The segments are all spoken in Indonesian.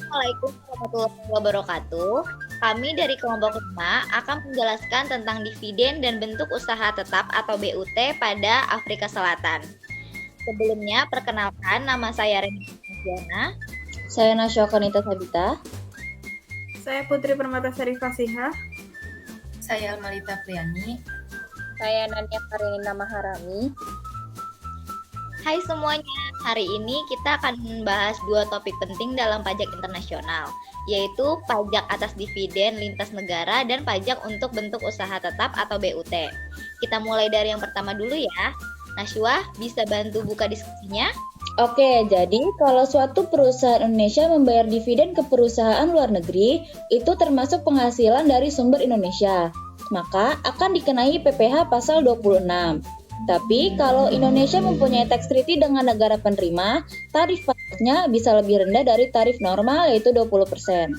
Assalamualaikum warahmatullahi wabarakatuh. Kami dari kelompok 5 akan menjelaskan tentang dividen dan bentuk usaha tetap atau BUT pada Afrika Selatan. Sebelumnya, perkenalkan nama saya Reni Diana. Saya Nasya Konita Sabita. Saya Putri Permatasari Fasihah. Saya Almalita Priani. Saya Nania Karenina Maharani. Hai semuanya, hari ini kita akan membahas dua topik penting dalam pajak internasional, yaitu pajak atas dividen lintas negara dan pajak untuk bentuk usaha tetap atau BUT. Kita mulai dari yang pertama dulu ya. Nashwa, bisa bantu buka diskusinya? Oke, jadi kalau suatu perusahaan Indonesia membayar dividen ke perusahaan luar negeri, itu termasuk penghasilan dari sumber Indonesia. Maka akan dikenai PPh pasal 26. Tapi kalau Indonesia mempunyai tax treaty dengan negara penerima, tarif pajaknya bisa lebih rendah dari tarif normal yaitu 20%.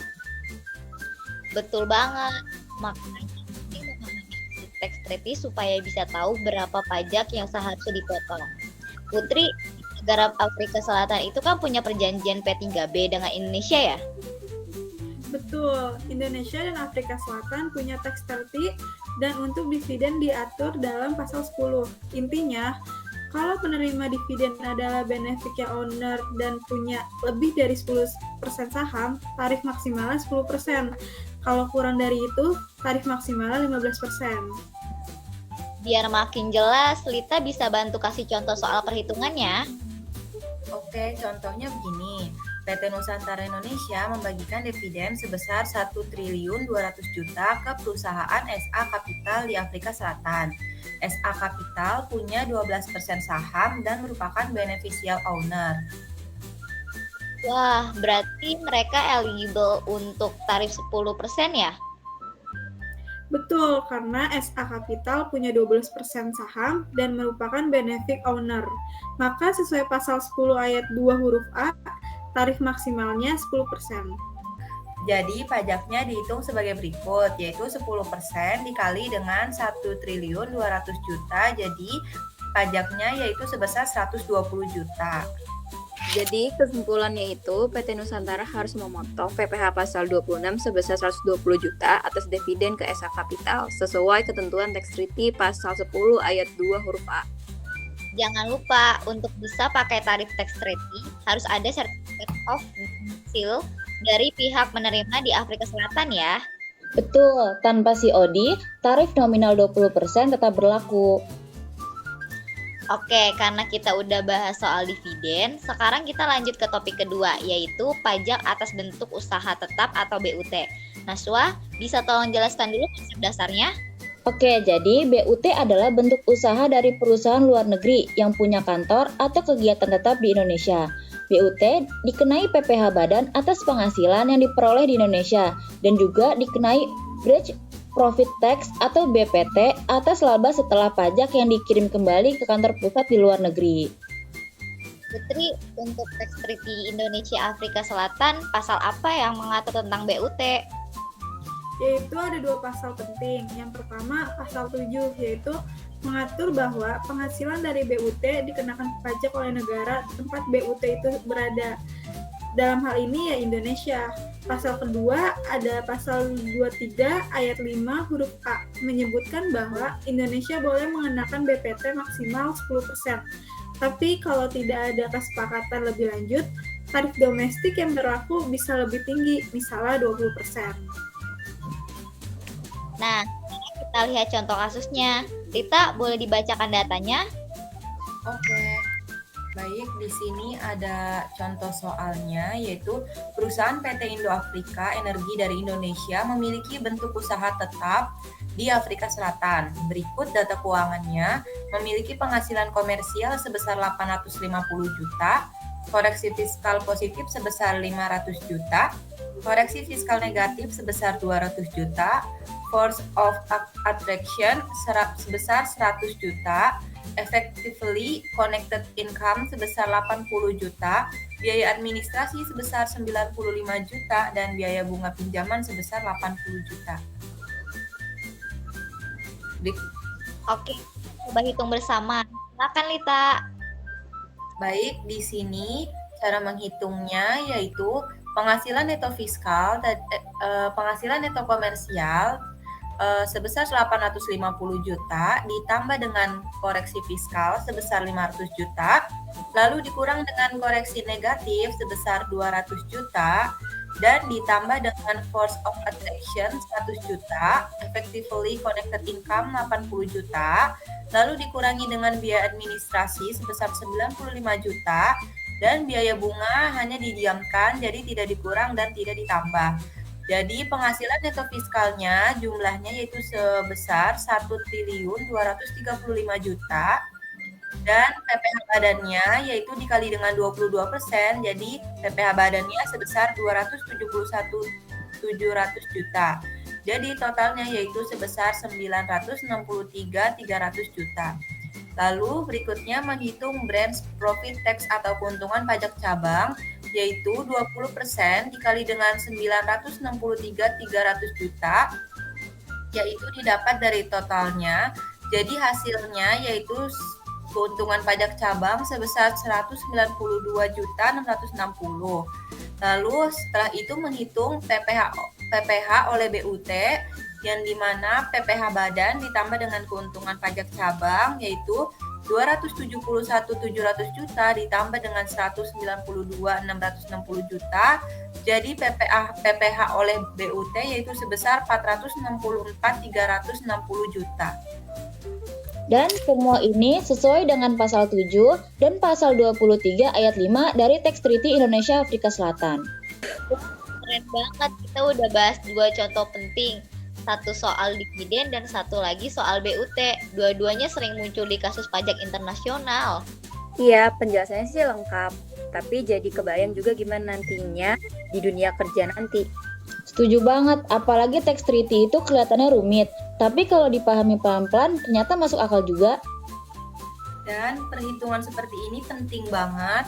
Betul banget. Makanya penting memahami tax treaty supaya bisa tahu berapa pajak yang seharusnya dipotong. Putri, negara Afrika Selatan itu kan punya perjanjian P3B dengan Indonesia ya? Betul, Indonesia dan Afrika Selatan punya tax treaty dan untuk dividen diatur dalam pasal 10. Intinya, kalau penerima dividen adalah beneficial owner dan punya lebih dari 10% saham, tarif maksimalnya 10%. Kalau kurang dari itu, tarif maksimalnya 15%. Biar makin jelas, Lita bisa bantu kasih contoh soal perhitungannya. Oke, contohnya begini. PT Nusantara Indonesia membagikan dividen sebesar 1.200.000.000 ke perusahaan SA Kapital di Afrika Selatan. SA Kapital punya 12% saham dan merupakan beneficial owner. Wah, berarti mereka eligible untuk tarif 10% ya? Betul, karena SA Kapital punya 12% saham dan merupakan benefit owner. Maka sesuai pasal 10 ayat 2 huruf A, tarif maksimalnya 10%. Jadi pajaknya dihitung sebagai berikut, yaitu 10% dikali dengan 1.200.000.000, jadi pajaknya yaitu sebesar 120 juta. Jadi kesimpulannya itu PT Nusantara harus memotong PPh pasal 26 sebesar 120 juta atas dividen ke SA Kapital sesuai ketentuan tax treaty pasal 10 ayat 2 huruf A. Jangan lupa, untuk bisa pakai tarif tax treaty, harus ada certificate of domicile dari pihak penerima di Afrika Selatan ya. Betul, tanpa COD, tarif nominal 20% tetap berlaku. Oke, karena kita udah bahas soal dividen, sekarang kita lanjut ke topik kedua, yaitu pajak atas bentuk usaha tetap atau BUT. Naswa, bisa tolong jelaskan dulu konsep dasarnya? Oke, jadi BUT adalah bentuk usaha dari perusahaan luar negeri yang punya kantor atau kegiatan tetap di Indonesia. BUT dikenai PPh badan atas penghasilan yang diperoleh di Indonesia dan juga dikenai Branch Profit Tax atau BPT atas laba setelah pajak yang dikirim kembali ke kantor pusat di luar negeri. Putri, untuk tax treaty Indonesia Afrika Selatan, pasal apa yang mengatur tentang BUT? Yaitu ada dua pasal penting. Yang pertama, pasal 7, yaitu mengatur bahwa penghasilan dari BUT dikenakan pajak oleh negara tempat BUT itu berada. Dalam hal ini ya Indonesia. Pasal kedua ada pasal 23 ayat 5 huruf A menyebutkan bahwa Indonesia boleh mengenakan BPT maksimal 10%. Tapi kalau tidak ada kesepakatan lebih lanjut, tarif domestik yang berlaku bisa lebih tinggi, misalnya 20%. Nah, kita lihat contoh kasusnya. Rita, boleh dibacakan datanya? Oke. Baik, di sini ada contoh soalnya, yaitu perusahaan PT Indo Afrika Energi dari Indonesia memiliki bentuk usaha tetap di Afrika Selatan. Berikut data keuangannya, memiliki penghasilan komersial sebesar 850 juta, koreksi fiskal positif sebesar 500 juta, koreksi fiskal negatif sebesar 200 juta, force of attraction sebesar 100 juta, effectively connected income sebesar 80 juta, biaya administrasi sebesar 95 juta, dan biaya bunga pinjaman sebesar 80 juta. Oke, coba hitung bersama. Silakan Lita. Baik, di sini cara menghitungnya yaitu Penghasilan neto fiskal, penghasilan neto komersial sebesar 850 juta ditambah dengan koreksi fiskal sebesar 500 juta, lalu dikurang dengan koreksi negatif sebesar 200 juta, dan ditambah dengan force of attraction 100 juta, effectively connected income 80 juta, lalu dikurangi dengan biaya administrasi sebesar 95 juta, dan biaya bunga hanya didiamkan, jadi tidak dikurang dan tidak ditambah. Jadi penghasilan neto fiskalnya jumlahnya yaitu sebesar 1.235 juta, dan PPh badannya yaitu dikali dengan 22%, jadi PPh badannya sebesar 271.700 juta. Jadi totalnya yaitu sebesar 963.300 juta. Lalu berikutnya menghitung branch profit tax atau keuntungan pajak cabang, yaitu 20% dikali dengan 963.300 juta, yaitu didapat dari totalnya. Jadi hasilnya yaitu keuntungan pajak cabang sebesar 192.660. Lalu setelah itu menghitung PPh oleh BUT, yang dimana PPh badan ditambah dengan keuntungan pajak cabang yaitu 271.700 juta ditambah dengan 192.660 juta. Jadi PPh oleh BUT yaitu sebesar 464.360 juta. Dan semua ini sesuai dengan pasal 7 dan pasal 23 ayat 5 dari Tax Treaty Indonesia Afrika Selatan. Keren banget, kita udah bahas 2 contoh penting. Satu soal dividen dan satu lagi soal BUT. Dua-duanya sering muncul di kasus pajak internasional. Iya, penjelasannya sih lengkap. Tapi jadi kebayang juga gimana nantinya di dunia kerja nanti. Setuju banget, apalagi tax treaty itu kelihatannya rumit. Tapi kalau dipahami pelan-pelan, ternyata masuk akal juga. Dan perhitungan seperti ini penting banget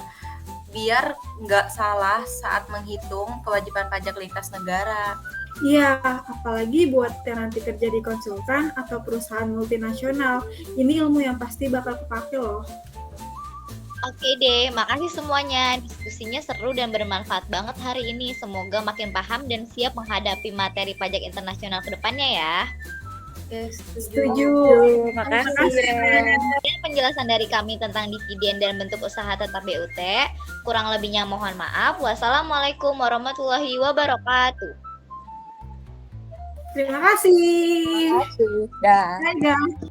biar nggak salah saat menghitung kewajiban pajak lintas negara. Iya, apalagi buat yang nanti kerja di konsultan atau perusahaan multinasional. Ini ilmu yang pasti bakal kepake loh. Oke deh, makasih semuanya. Diskusinya seru dan bermanfaat banget hari ini. Semoga makin paham dan siap menghadapi materi pajak internasional ke depannya ya. Setuju. Makasih. Dan penjelasan dari kami tentang dividen dan bentuk usaha tetap BUT. Kurang lebihnya mohon maaf. Wassalamualaikum warahmatullahi wabarakatuh. Terima kasih. Dah. Dadah.